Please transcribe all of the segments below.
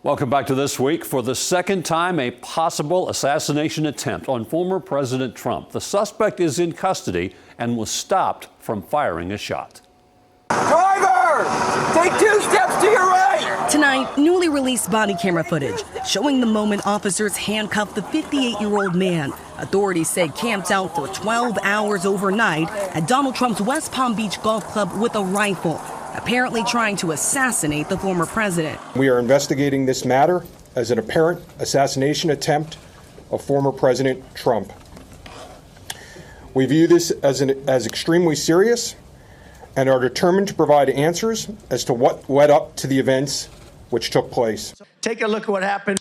Welcome back to This Week. For the second time, a possible assassination attempt on former President Trump. The suspect is in custody and was stopped from firing a shot. Driver, take 2 steps to your right. Tonight, newly released body camera footage showing the moment officers handcuffed the 58-year-old man. Authorities say camped out for 12 hours overnight at Donald Trump's West Palm Beach golf club with a rifle, apparently trying to assassinate the former president. We are investigating this matter as an apparent assassination attempt of former President Trump. We view this as extremely serious and are determined to provide answers as to what led up to the events which took place. Take a look at what happened.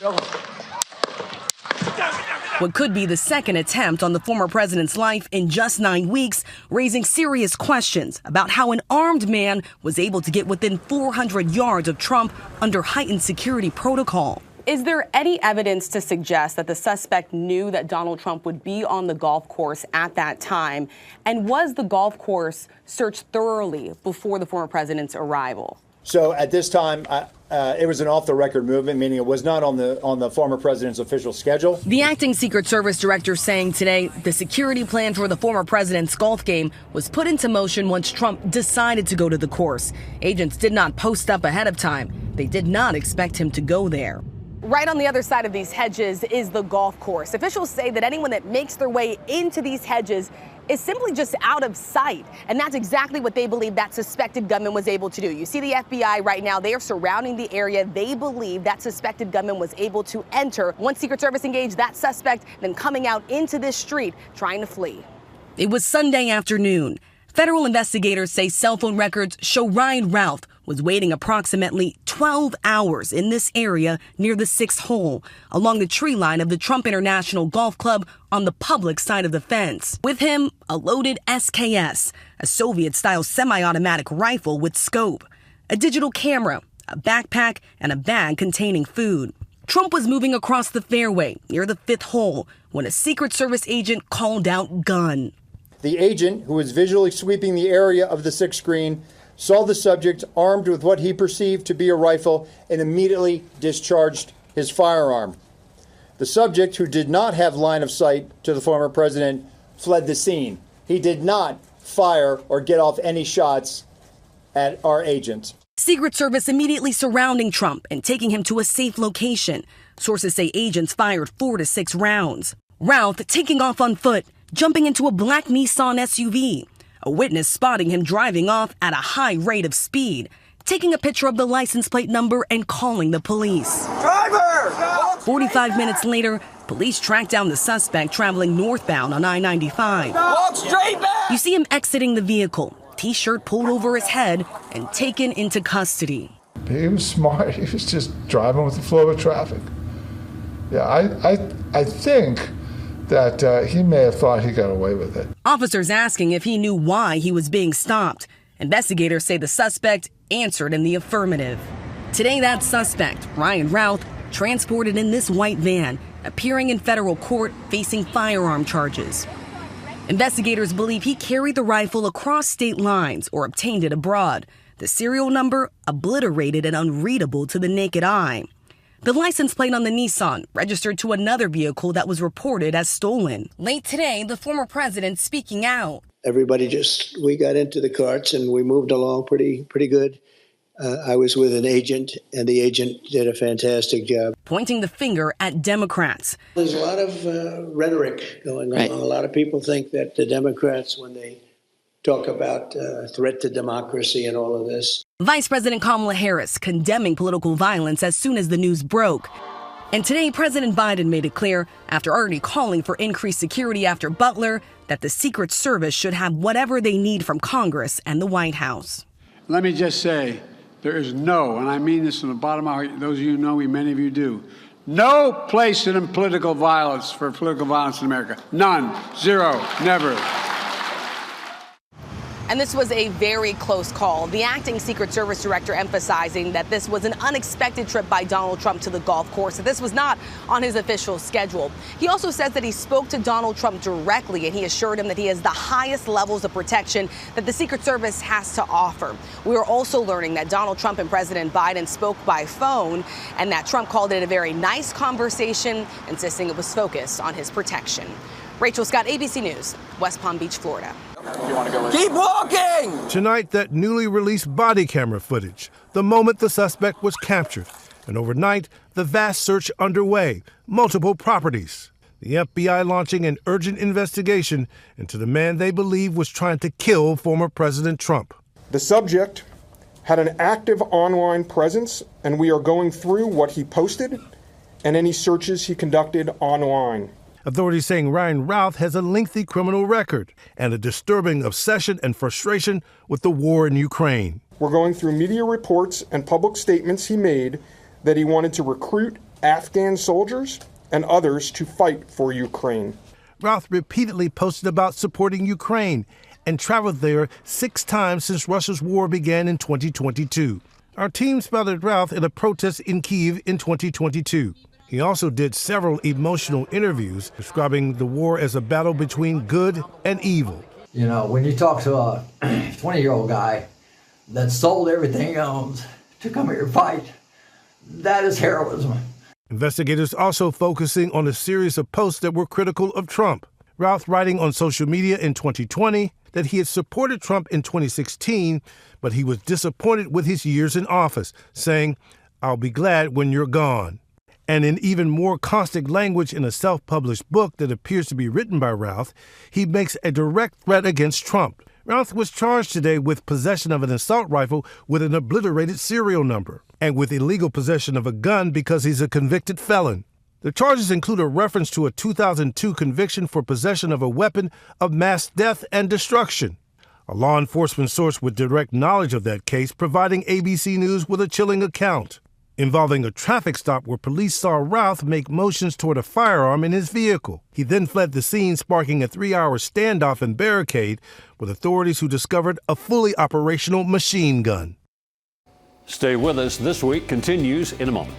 What could be the second attempt on the former president's life in just 9 weeks, raising serious questions about how an armed man was able to get within 400 yards of Trump under heightened security protocol. Is there any evidence to suggest that the suspect knew that Donald Trump would be on the golf course at that time? And was the golf course searched thoroughly before the former president's arrival? So at this time, it was an off-the-record movement, meaning it was not on the former president's official schedule. The acting Secret Service director saying today the security plan for the former president's golf game was put into motion once Trump decided to go to the course. Agents did not post up ahead of time. They did not expect him to go there. Right on the other side of these hedges is the golf course. Officials say that anyone that makes their way into these hedges is simply just out of sight. And that's exactly what they believe that suspected gunman was able to do. You see the FBI right now, they are surrounding the area. They believe that suspected gunman was able to enter. Once Secret Service engaged that suspect, then coming out into this street trying to flee. It was Sunday afternoon. Federal investigators say cell phone records show Ryan Routh was waiting approximately 12 hours in this area near the 6th hole, along the tree line of the Trump International Golf Club on the public side of the fence. With him, a loaded SKS, a Soviet-style semi-automatic rifle with scope, a digital camera, a backpack, and a bag containing food. Trump was moving across the fairway near the 5th hole when a Secret Service agent called out gun. The agent, who was visually sweeping the area of the 6th green, saw the subject armed with what he perceived to be a rifle and immediately discharged his firearm. The subject, who did not have line of sight to the former president, fled the scene. He did not fire or get off any shots at our agent. Secret Service immediately surrounding Trump and taking him to a safe location. Sources say agents fired 4 to 6 rounds. Routh taking off on foot, jumping into a black Nissan SUV. A witness spotting him driving off at a high rate of speed, taking a picture of the license plate number and calling the police. Driver! 45 minutes later, police tracked down the suspect traveling northbound on I-95. Walk straight back! You see him exiting the vehicle, T-shirt pulled over his head and taken into custody. He was smart. He was just driving with the flow of traffic. Yeah, I think that he may have thought he got away with it. Officers asking if he knew why he was being stopped. Investigators say the suspect answered in the affirmative. Today, that suspect, Ryan Routh, transported in this white van, appearing in federal court facing firearm charges. Investigators believe he carried the rifle across state lines or obtained it abroad. The serial number obliterated and unreadable to the naked eye. The license plate on the Nissan registered to another vehicle that was reported as stolen. Late today, the former president speaking out. We got into the carts and we moved along pretty good. I was with an agent, and the agent did a fantastic job. Pointing the finger at Democrats. There's a lot of rhetoric going on. Right. A lot of people think that the Democrats, when they talk about threat to democracy and all of this. Vice President Kamala Harris condemning political violence as soon as the news broke. And today, President Biden made it clear, after already calling for increased security after Butler, that the Secret Service should have whatever they need from Congress and the White House. Let me just say, there is no, and I mean this from the bottom of my heart, those of you who know me, many of you do, no place in political violence in America. None. Zero. Never. And this was a very close call. The acting Secret Service director emphasizing that this was an unexpected trip by Donald Trump to the golf course, that this was not on his official schedule. He also says that he spoke to Donald Trump directly, and he assured him that he has the highest levels of protection that the Secret Service has to offer. We are also learning that Donald Trump and President Biden spoke by phone, and that Trump called it a very nice conversation, insisting it was focused on his protection. Rachel Scott, ABC News, West Palm Beach, Florida. Keep walking! Tonight, that newly released body camera footage, the moment the suspect was captured. And overnight, the vast search underway, multiple properties. The FBI launching an urgent investigation into the man they believe was trying to kill former President Trump. The subject had an active online presence, and we are going through what he posted and any searches he conducted online. Authorities saying Ryan Routh has a lengthy criminal record and a disturbing obsession and frustration with the war in Ukraine. We're going through media reports and public statements he made that he wanted to recruit Afghan soldiers and others to fight for Ukraine. Routh repeatedly posted about supporting Ukraine and traveled there 6 times since Russia's war began in 2022. Our team spotted Routh at a protest in Kyiv in 2022. He also did several emotional interviews describing the war as a battle between good and evil. You know, when you talk to a 20-year-old guy that sold everything he owns to come here and fight, that is heroism. Investigators also focusing on a series of posts that were critical of Trump. Routh writing on social media in 2020 that he had supported Trump in 2016, but he was disappointed with his years in office, saying, "I'll be glad when you're gone." And in even more caustic language in a self-published book that appears to be written by Routh, he makes a direct threat against Trump. Routh was charged today with possession of an assault rifle with an obliterated serial number and with illegal possession of a gun because he's a convicted felon. The charges include a reference to a 2002 conviction for possession of a weapon of mass death and destruction. A law enforcement source with direct knowledge of that case providing ABC News with a chilling account involving a traffic stop where police saw Routh make motions toward a firearm in his vehicle. He then fled the scene, sparking a 3-hour standoff and barricade with authorities who discovered a fully operational machine gun. Stay with us. This week continues in a moment.